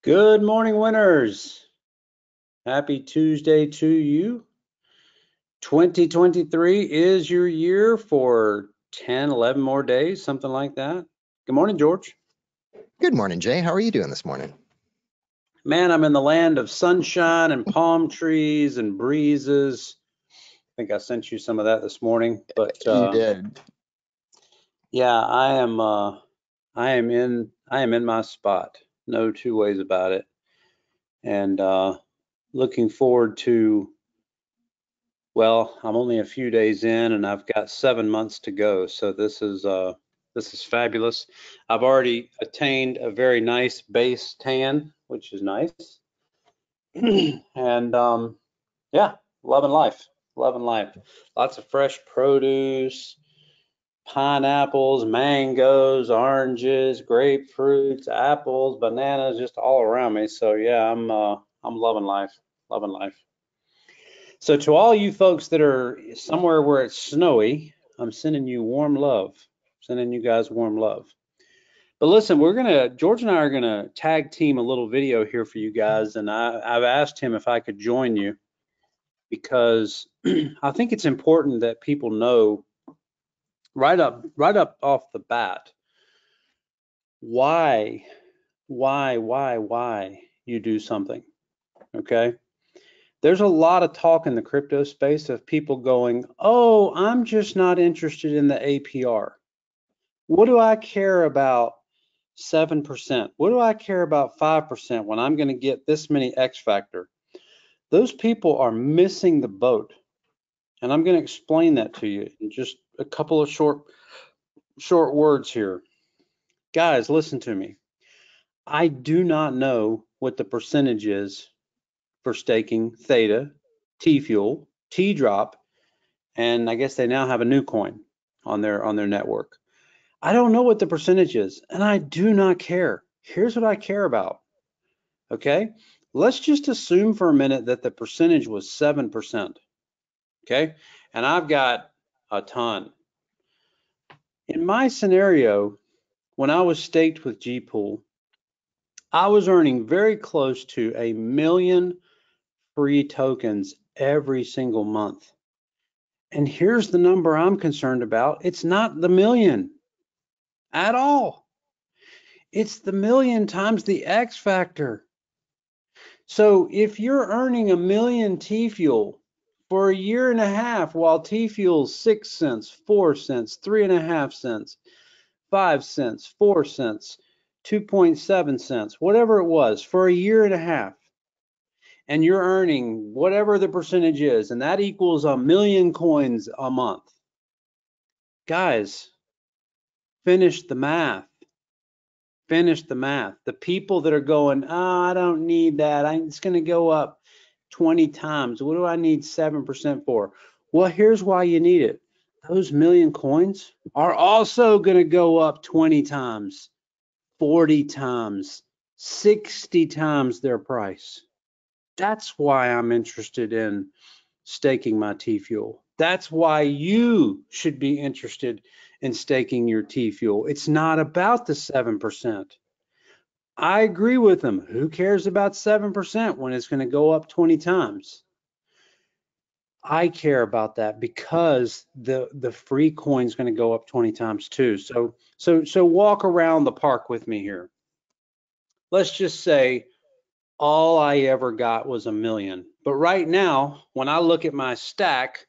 Good morning, winners. Happy Tuesday to you. 2023 is your year for 10, 11 more days, something like that. Good morning, George. Good morning, Jay. How are you doing this morning? Man, I'm in the land of sunshine and palm trees and breezes. I think I sent you some of that this morning, but You did. yeah, I am in my spot. No two ways about it. And looking forward to, well, I'm only a few days in and I've got 7 months to go. So this is fabulous. I've already attained a very nice base tan, which is nice. And yeah, loving life. Loving life. Lots of fresh produce, pineapples, mangoes, oranges, grapefruits, apples, bananas, just all around me. So yeah, I'm loving life. Loving life. So to all you folks that are somewhere where it's snowy, I'm sending you warm love. Sending you guys warm love. But listen, George and I are gonna tag team a little video here for you guys, and I've asked him if I could join you because I think it's important that people know right up off the bat why you do something. Okay. There's a lot of talk in the crypto space of people going, oh, I'm just not interested in the APR. What do I care about 7%? What do I care about 5% when I'm going to get this many X factor? Those people are missing the boat. And I'm going to explain that to you in just a couple of short words here. Guys, listen to me. I do not know what the percentage is for staking Theta, Tfuel, T-Drop, and I guess they now have a new coin on their network. I don't know what the percentage is, and I do not care. Here's what I care about. Okay, let's just assume for a minute that the percentage was 7%. Okay, and I've got a ton. In my scenario, when I was staked with Gpool, I was earning very close to 1 million free tokens every single month. And here's the number I'm concerned about. It's not the million at all. It's the million times the X factor. So if you're earning 1 million T-Fuel for a year and a half, while T-Fuel's 6 cents, 4 cents, 3.5 cents, 5 cents, 4 cents, 2.7 cents, whatever it was, for a year and a half, and you're earning whatever the percentage is, and that equals 1 million coins a month. Guys, finish the math. Finish the math. The people that are going, oh, I don't need that. It's going to go up 20 times. What do I need 7% for? Well, here's why you need it. Those million coins are also going to go up 20 times, 40 times, 60 times their price. That's why I'm interested in staking my T-Fuel. That's why you should be interested in staking your T-Fuel. It's not about the 7%. I agree with them. Who cares about 7% when it's going to go up 20 times? I care about that because the free coin is going to go up 20 times too. So walk around the park with me here. Let's just say all I ever got was 1 million. But right now, when I look at my stack,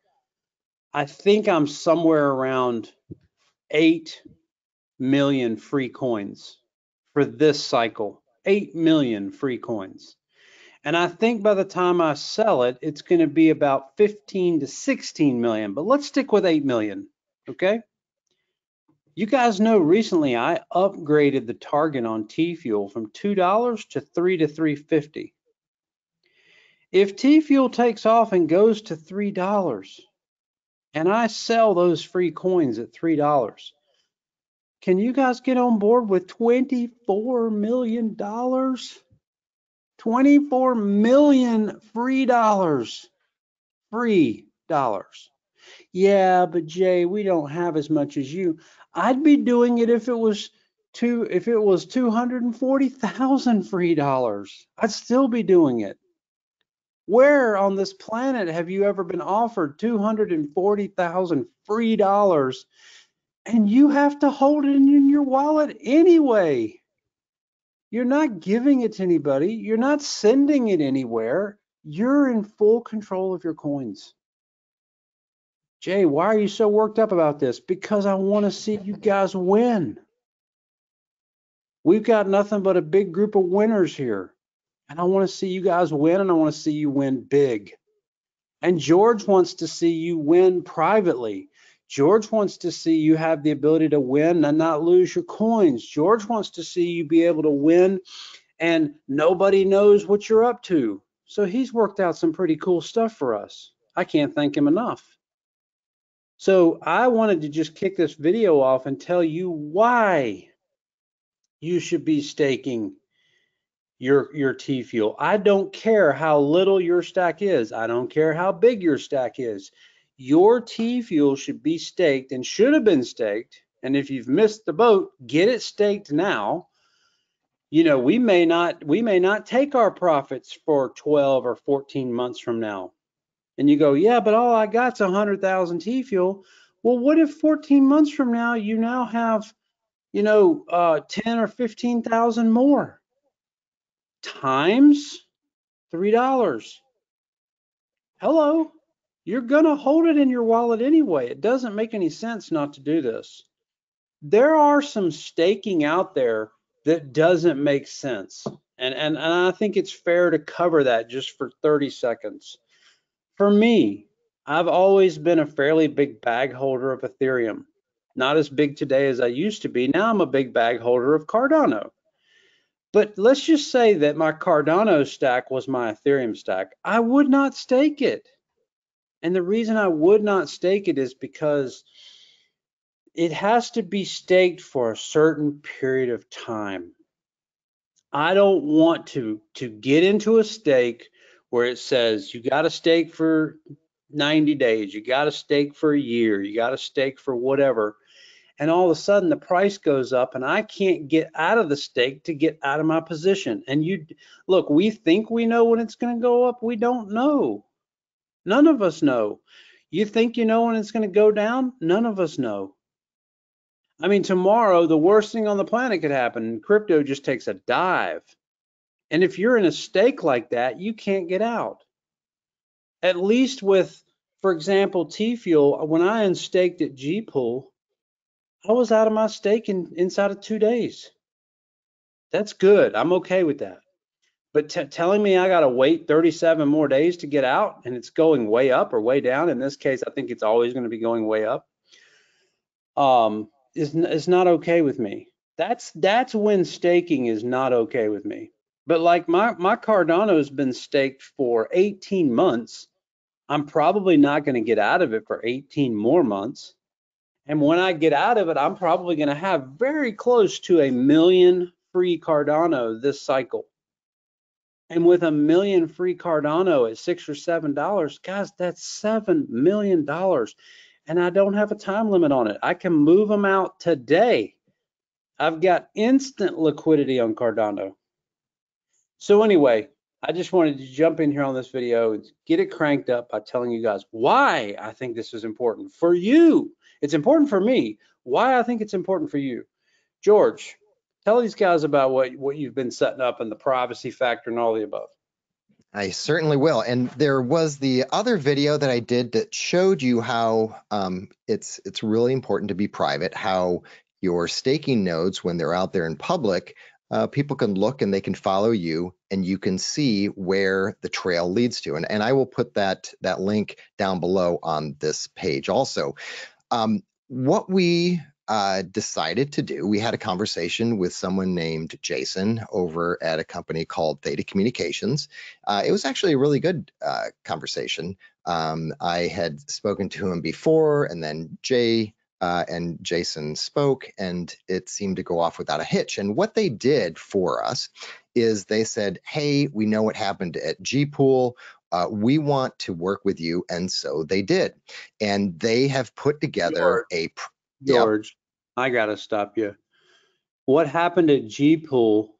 I think I'm somewhere around 8 million free coins for this cycle. 8 million free coins. And I think by the time I sell it, it's going to be about 15 to 16 million. But let's stick with 8 million. Okay. You guys know recently I upgraded the target on T-Fuel from $2 to $3 to $3.50. If T-Fuel takes off and goes to $3 and I sell those free coins at $3, can you guys get on board with $24 million? 24 million free dollars. Free dollars. Yeah, but Jay, we don't have as much as you. I'd be doing it if it was if it was 240,000 free dollars, I'd still be doing it. Where on this planet have you ever been offered 240,000 free dollars and you have to hold it in your wallet anyway? You're not giving it to anybody. You're not sending it anywhere. You're in full control of your coins. Jay, why are you so worked up about this? Because I want to see you guys win. We've got nothing but a big group of winners here. And I want to see you guys win, and I want to see you win big. And George wants to see you win privately. George wants to see you have the ability to win and not lose your coins. George wants to see you be able to win and nobody knows what you're up to. So he's worked out some pretty cool stuff for us. I can't thank him enough. So I wanted to just kick this video off and tell you why you should be staking your Tfuel. I don't care how little your stack is. I don't care how big your stack is. Your Tfuel should be staked and should have been staked. And if you've missed the boat, get it staked now. You know, we may not take our profits for 12 or 14 months from now. And you go, yeah, but all I got's 100,000 Tfuel. Well, what if 14 months from now you now have, 10 or 15,000 more times $3? Hello, you're gonna hold it in your wallet anyway. It doesn't make any sense not to do this. There are some staking out there that doesn't make sense. And I think it's fair to cover that just for 30 seconds. For me, I've always been a fairly big bag holder of Ethereum. Not as big today as I used to be. Now I'm a big bag holder of Cardano. But let's just say that my Cardano stack was my Ethereum stack. I would not stake it. And the reason I would not stake it is because it has to be staked for a certain period of time. I don't want to get into a stake where it says you got to stake for 90 days, you got to stake for a year, you got to stake for whatever. And all of a sudden the price goes up and I can't get out of the stake to get out of my position. And you look, we think we know when it's going to go up. We don't know. None of us know. You think you know when it's going to go down? None of us know. I mean, tomorrow, the worst thing on the planet could happen. Crypto just takes a dive. And if you're in a stake like that, you can't get out. At least with, for example, Tfuel, when I unstaked at Gpool, I was out of my stake inside of 2 days. That's good. I'm okay with that. But telling me I got to wait 37 more days to get out and it's going way up or way down, in this case, I think it's always going to be going way up, is not okay with me. That's when staking is not okay with me. But like my Cardano has been staked for 18 months. I'm probably not going to get out of it for 18 more months. And when I get out of it, I'm probably going to have very close to 1 million free Cardano this cycle. And with 1 million free Cardano at $6 or $7, guys, that's $7 million. And I don't have a time limit on it. I can move them out today. I've got instant liquidity on Cardano. So anyway, I just wanted to jump in here on this video and get it cranked up by telling you guys why I think this is important for you. It's important for me. Why I think it's important for you. George, tell these guys about what you've been setting up and the privacy factor and all the above. I certainly will. And there was the other video that I did that showed you how it's really important to be private, how your staking nodes, when they're out there in public, people can look and they can follow you and you can see where the trail leads to. And I will put that link down below on this page also. What we decided to do, we had a conversation with someone named Jason over at a company called Theta Communications. It was actually a really good conversation. I had spoken to him before, and then Jay and Jason spoke, and it seemed to go off without a hitch. And what they did for us is they said, hey, we know what happened at Gpool. We want to work with you. And so they did. And they have put together George, I got to stop you. What happened at Gpool,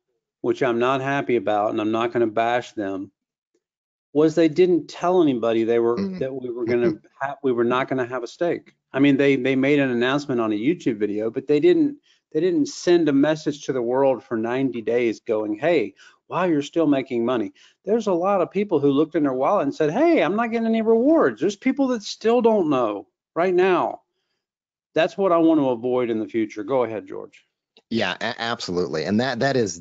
which I'm not happy about, and I'm not going to bash them, was they didn't tell anybody Mm. that we were not going to have a stake. I mean, they made an announcement on a YouTube video, but they didn't send a message to the world for 90 days going, hey, wow, you're still making money. There's a lot of people who looked in their wallet and said, hey, I'm not getting any rewards. There's people that still don't know right now. That's what I want to avoid in the future. Go ahead, George. Yeah, absolutely. And that is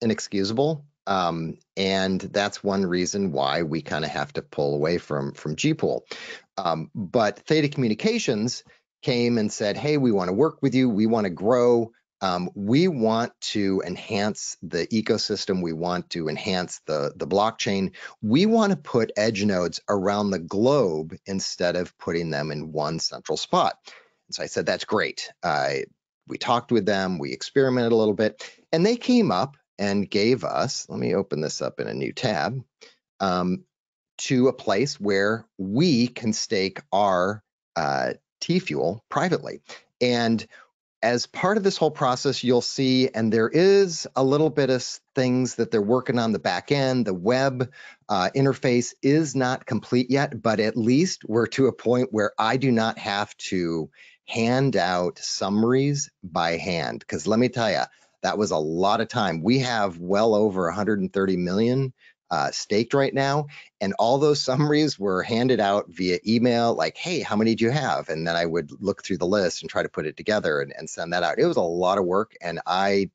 inexcusable. And that's one reason why we kind of have to pull away from Gpool. But Theta Communications came and said, hey, we want to work with you. We want to grow. We want to enhance the ecosystem. We want to enhance the blockchain. We want to put edge nodes around the globe instead of putting them in one central spot. And so I said, that's great. We talked with them, we experimented a little bit, and they came up and gave us, let me open this up in a new tab, to a place where we can stake our Tfuel privately. And as part of this whole process, you'll see, and there is a little bit of things that they're working on the back end. The web interface is not complete yet, but at least we're to a point where I do not have to hand out summaries by hand. Because let me tell you, that was a lot of time. We have well over 130 million staked right now. And all those summaries were handed out via email, like, hey, how many do you have? And then I would look through the list and try to put it together and send that out. It was a lot of work, and I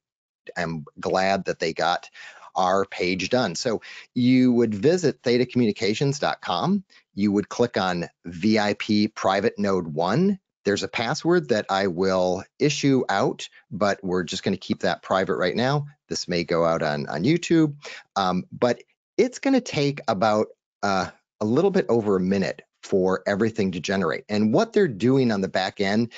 am glad that they got our page done. So you would visit thetacommunications.com. You would click on VIP private node 1. There's a password that I will issue out, but we're just going to keep that private right now. This may go out on YouTube, but it's going to take about a little bit over a minute for everything to generate. And what they're doing on the back end,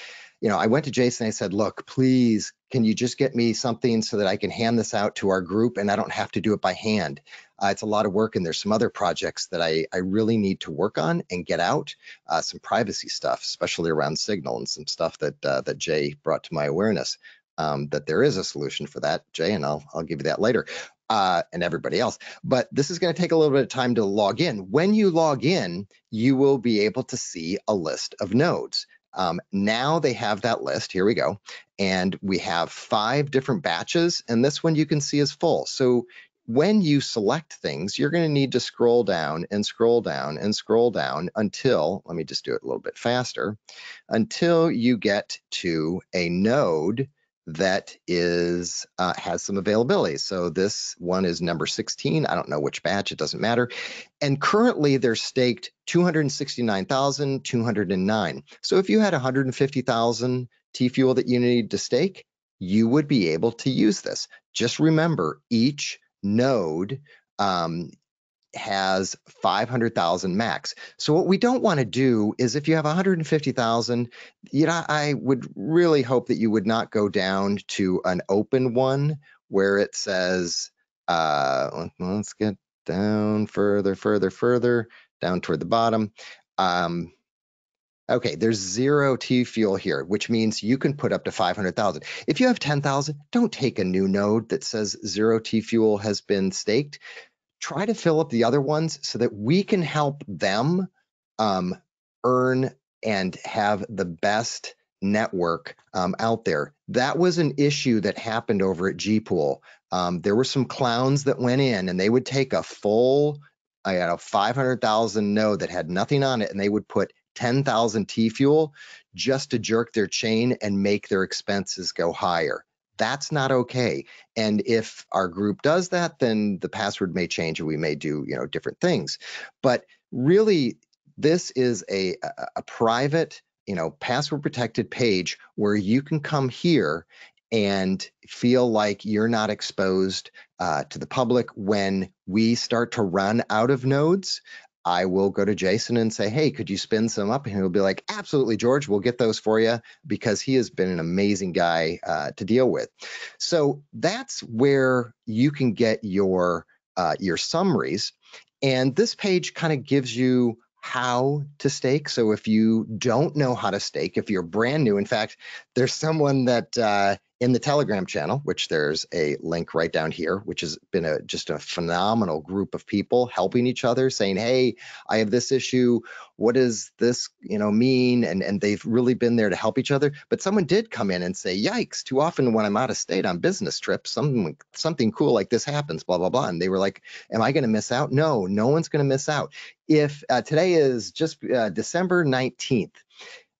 I went to Jason. I said, look, please, can you just get me something so that I can hand this out to our group and I don't have to do it by hand? It's a lot of work, and there's some other projects that I really need to work on and get out, some privacy stuff, especially around Signal, and some stuff that Jay brought to my awareness, that there is a solution for that, Jay, and I'll give you that later. And everybody else. But this is going to take a little bit of time to log in. When you log in, you will be able to see a list of nodes. Now they have that list. Here we go. And we have 5 different batches, and this one you can see is full. So when you select things, you're going to need to scroll down and scroll down and scroll down until, let me just do it a little bit faster, until you get to a node that is has some availability. So this one is number 16. I don't know which batch, it doesn't matter. And currently they're staked 269,209. So if you had 150,000 Tfuel that you need to stake, you would be able to use this. Just remember, each node has 500,000 max. So what we don't want to do is, if you have 150,000, I would really hope that you would not go down to an open one where it says, let's get down further, down toward the bottom. Okay, there's 0 Tfuel here, which means you can put up to 500,000. If you have 10,000, don't take a new node that says 0 Tfuel has been staked. Try to fill up the other ones so that we can help them earn and have the best network out there. That was an issue that happened over at Gpool. There were some clowns that went in and they would take a full 500,000 node that had nothing on it, and they would put 10,000 Tfuel just to jerk their chain and make their expenses go higher. That's not okay. And if our group does that, then the password may change and we may do, different things. But really, this is a private, password protected page where you can come here and feel like you're not exposed to the public. When we start to run out of nodes, I will go to Jason and say, hey, could you spin some up? And he'll be like, absolutely, George, we'll get those for you, because he has been an amazing guy to deal with. So that's where you can get your summaries. And this page kind of gives you how to stake. So if you don't know how to stake, if you're brand new, in fact, there's someone that In the Telegram channel, which there's a link right down here, which has been just a phenomenal group of people helping each other, saying, hey, I have this issue. What does this, mean? And they've really been there to help each other. But someone did come in and say, yikes, too often when I'm out of state on business trips, something cool like this happens, blah, blah, blah. And they were like, am I going to miss out? No, no one's going to miss out. If today is just December 19th,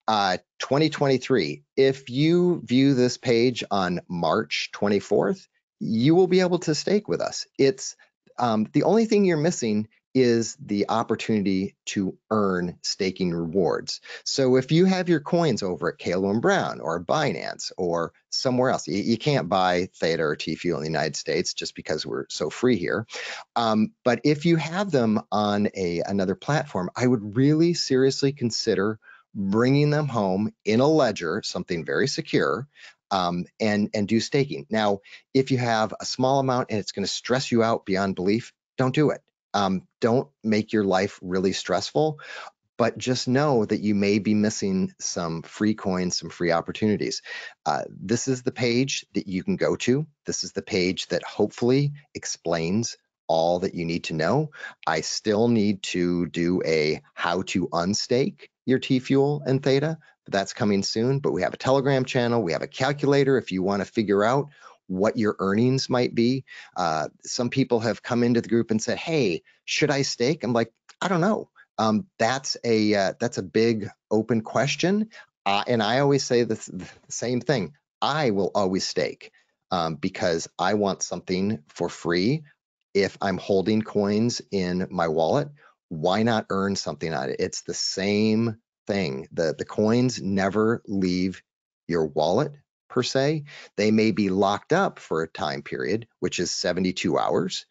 2023. If you view this page on March 24th, you will be able to stake with us. It's the only thing you're missing is the opportunity to earn staking rewards. So if you have your coins over at Kalo and Brown or Binance or somewhere else, you can't buy Theta or Tfuel in the United States just because we're so free here. But if you have them on another platform, I would really seriously consider bringing them home in a ledger, something very secure, and do staking. Now, if you have a small amount and it's going to stress you out beyond belief, don't do it. Don't make your life really stressful, but just know that you may be missing some free coins, some free opportunities. This is the page that you can go to. This is the page that hopefully explains all that you need to know. I still need to do a how to unstake your Tfuel and Theta. That's coming soon, but we have a Telegram channel. We have a calculator if you want to figure out what your earnings might be. Some people have come into the group and said, hey, should I stake? I'm like, I don't know. That's a big open question. And I always say the same thing. I will always stake because I want something for free. If I'm holding coins in my wallet, why not earn something on it? It's the same thing. The coins never leave your wallet per se. They may be locked up for a time period, which is 72 hours,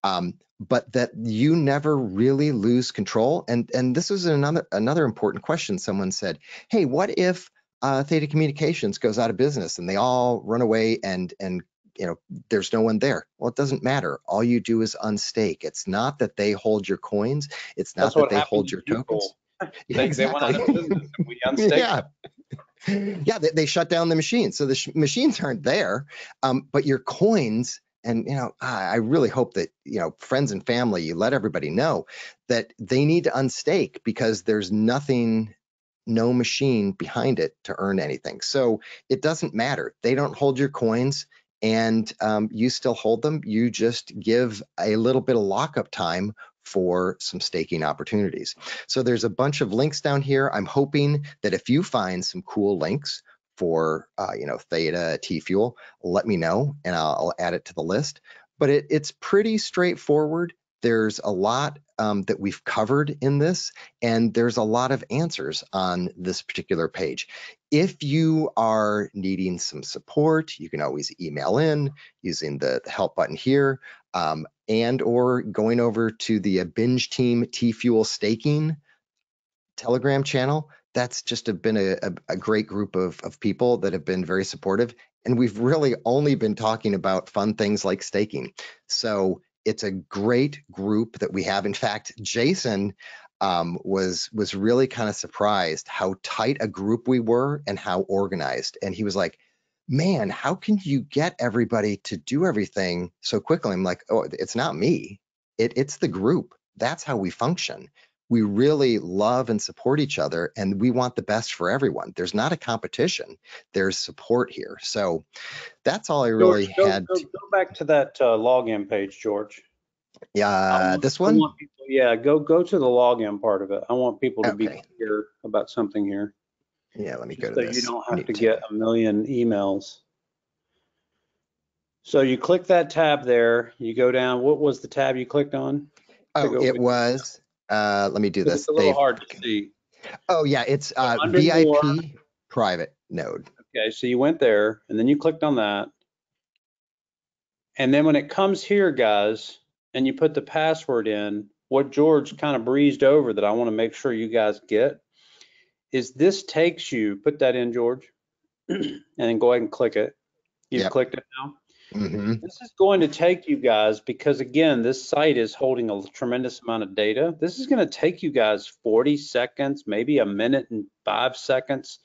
but that you never really lose control. And this is another important question. Someone said, hey, what if Theta Communications goes out of business and they all run away and there's no one there? Well, it doesn't matter. All you do is unstake. It's not that they hold your coins. It's not That's that what they happened hold to your people. tokens. They went out of Exactly. business and we unstaked Yeah. Yeah, they shut down the machines. So the machines aren't there, but your coins, and I really hope that friends and family, you let everybody know that they need to unstake because there's nothing, no machine behind it to earn anything. So it doesn't matter. They don't hold your coins, and you still hold them. You just give a little bit of lockup time for some staking opportunities. So there's a bunch of links down here. I'm hoping that if you find some cool links for Theta, Tfuel, let me know and I'll add it to the list. But it's pretty straightforward. There's a lot that we've covered in this, and there's a lot of answers on this particular page. If you are needing some support, you can always email in using the help button here, and or going over to the Binge Team Tfuel Staking Telegram channel. That's just been a great group of people that have been very supportive. And we've really only been talking about fun things like staking. So it's a great group that we have. In fact, Jason was really kind of surprised how tight a group we were and how organized. And he was like, man, how can you get everybody to do everything so quickly? I'm like, oh, it's not me. It's the group. That's how we function. We really love and support each other, and we want the best for everyone. There's not a competition. There's support here. So that's all I really George, go had. go back to that login page, George. This I one? want people, yeah, go to the login part of it. I want people to be Okay. clear about something here, Yeah, let me go just to so you this don't have new to tab. get a million emails. So you click that tab there, you go down. What was the tab you clicked on? Oh, it was, let me do Because this. it's a little hard to see. Oh yeah, it's So under more, VIP private node. okay, so you went there and then you clicked on that. And then when it comes here, guys, and you put the password in, what George kind of breezed over that I want to make sure you guys get is this takes you, put that in, George, and then go ahead and click it. You've Yep. clicked it now. Mm-hmm. This is going to take you guys, because again, this site is holding a tremendous amount of data. This is going to take you guys 40 seconds, maybe a minute and 5 seconds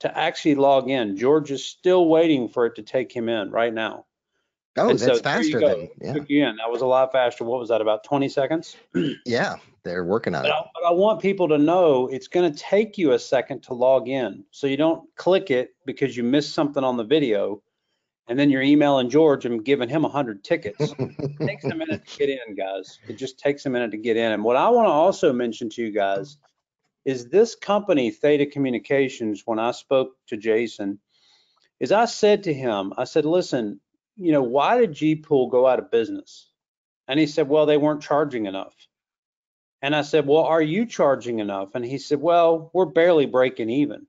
to actually log in. George is still waiting for it to take him in right now. Oh, And so that's there you faster go. than, yeah. Took you in. That was a lot faster. What was that, about 20 seconds? Yeah, they're working on But it. I want people to know it's going to take you a second to log in. So you don't click it because you missed something on the video and then you're emailing George and giving him 100 tickets. It takes a minute to get in, guys. It just takes a minute to get in. And what I want to also mention to you guys is this company, Theta Communications, when I spoke to Jason, is I said to him, I said, listen, why did G-Pool go out of business? And he said, well, they weren't charging enough. And I said, well, are you charging enough? And he said, well, we're barely breaking even.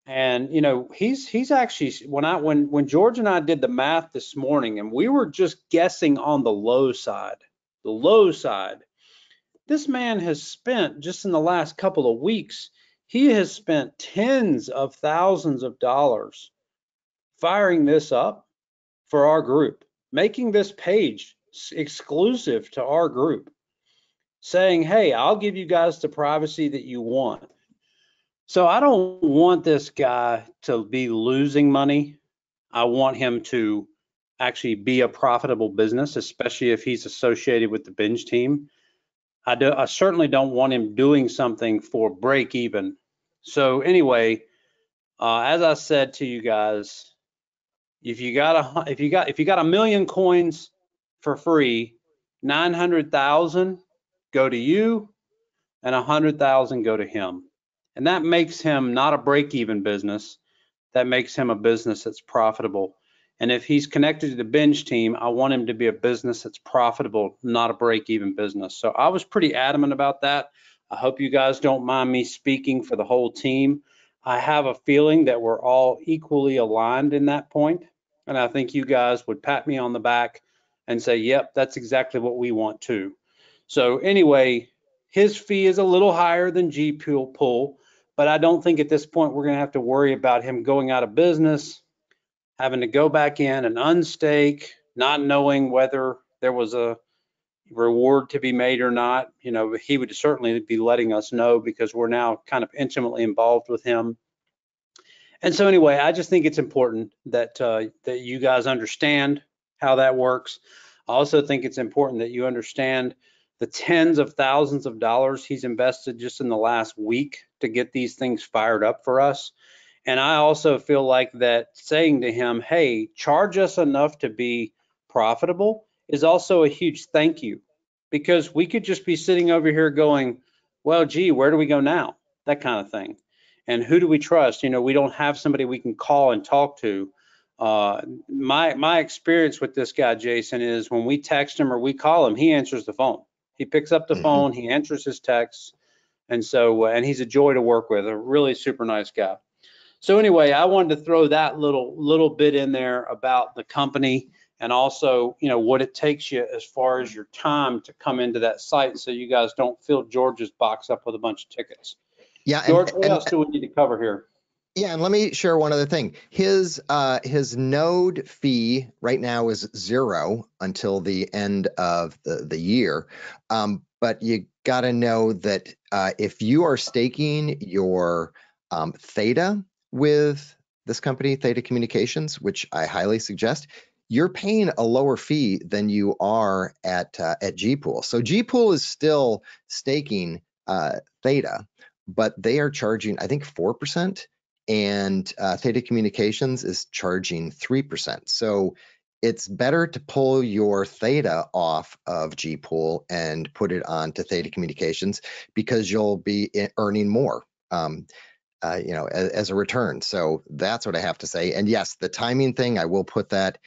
And he's actually, when George and I did the math this morning, and we were just guessing on the low side, this man has spent, just in the last couple of weeks, he has spent tens of thousands of dollars firing this up for our group, making this page exclusive to our group, saying, hey, I'll give you guys the privacy that you want. So I don't want this guy to be losing money. I want him to actually be a profitable business, especially if he's associated with the binge team. I certainly don't want him doing something for break even. So anyway, as I said to you guys, if you got a million coins for free, 900,000 go to you and 100,000 go to him. And that makes him not a break-even business. That makes him a business that's profitable. And if he's connected to the binge team, I want him to be a business that's profitable, not a break-even business. So I was pretty adamant about that. I hope you guys don't mind me speaking for the whole team. I have a feeling that we're all equally aligned in that point. And I think you guys would pat me on the back and say, yep, that's exactly what we want too. So anyway, his fee is a little higher than G-Pool, but I don't think at this point we're going to have to worry about him going out of business, having to go back in and unstake, not knowing whether there was a reward to be made or not. He would certainly be letting us know because we're now kind of intimately involved with him. And so anyway, I just think it's important that that you guys understand how that works. I also think it's important that you understand the tens of thousands of dollars he's invested just in the last week to get these things fired up for us. And I also feel like that saying to him, hey, charge us enough to be profitable is also a huge thank you, because we could just be sitting over here going, well, gee, where do we go now? That kind of thing. And who do we trust? We don't have somebody we can call and talk to. My experience with this guy, Jason, is when we text him or we call him, he answers the phone. He picks up the phone, he answers his texts. And so, and he's a joy to work with, a really super nice guy. So anyway, I wanted to throw that little bit in there about the company, and also, what it takes you as far as your time to come into that site, so you guys don't fill George's box up with a bunch of tickets. Yeah, George, what else do we need to cover here? yeah, and let me share one other thing. His node fee right now is 0 until the end of the year. But you got to know that if you are staking your Theta with this company, Theta Communications, which I highly suggest, you're paying a lower fee than you are at G-Pool. So G-Pool is still staking Theta, but they are charging, I think, 4%. And Theta Communications is charging 3%. So it's better to pull your Theta off of G-Pool and put it onto Theta Communications, because you'll be earning more. As a return. So that's what I have to say. And yes, the timing thing, I will put that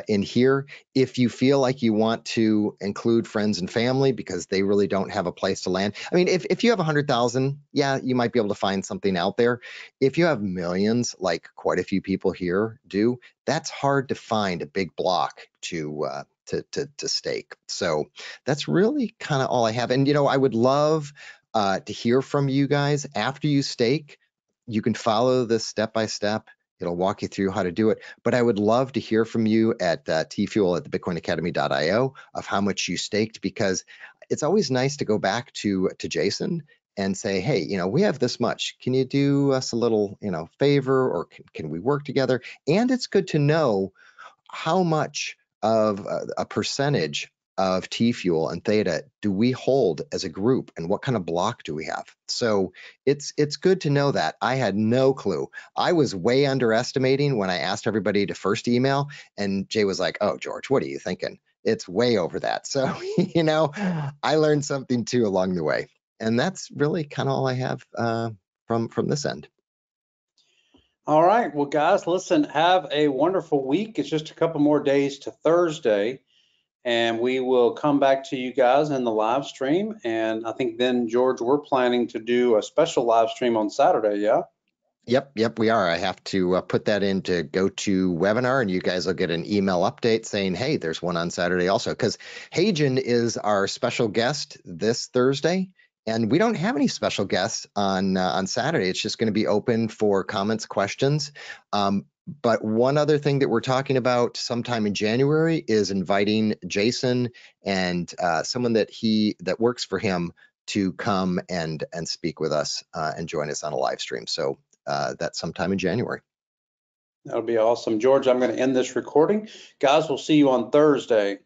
in here. If you feel like you want to include friends and family because they really don't have a place to land. I mean, if you have 100,000, yeah, you might be able to find something out there. If you have millions, like quite a few people here do, that's hard to find a big block to stake. So that's really kind of all I have. And, I would love to hear from you guys after you stake. You can follow this step by step. It'll walk you through how to do it. But I would love to hear from you at Tfuel at thebitcoinacademy.io of how much you staked, because it's always nice to go back to Jason and say, hey, we have this much. Can you do us a little, favor, or can we work together? And it's good to know how much of a percentage of Tfuel and Theta do we hold as a group, and what kind of block do we have? So it's good to know that. I had no clue. I was way underestimating when I asked everybody to first email, and Jay was like, oh, George, what are you thinking? It's way over that. So, I learned something too along the way. And that's really kind of all I have from this end. All right. Well, guys, listen, have a wonderful week. It's just a couple more days to Thursday, and we will come back to you guys in the live stream. And I think then, George, we're planning to do a special live stream on Saturday. Yeah. Yep, we are. I have to put that into GoToWebinar, and you guys will get an email update saying, hey, there's one on Saturday also, because Hagen is our special guest this Thursday, and we don't have any special guests on Saturday. It's just going to be open for comments, questions. But one other thing that we're talking about sometime in January is inviting Jason and someone that works for him to come and speak with us and join us on a live stream. So that's sometime in January. That'll be awesome. George, I'm going to end this recording. Guys, we'll see you on Thursday.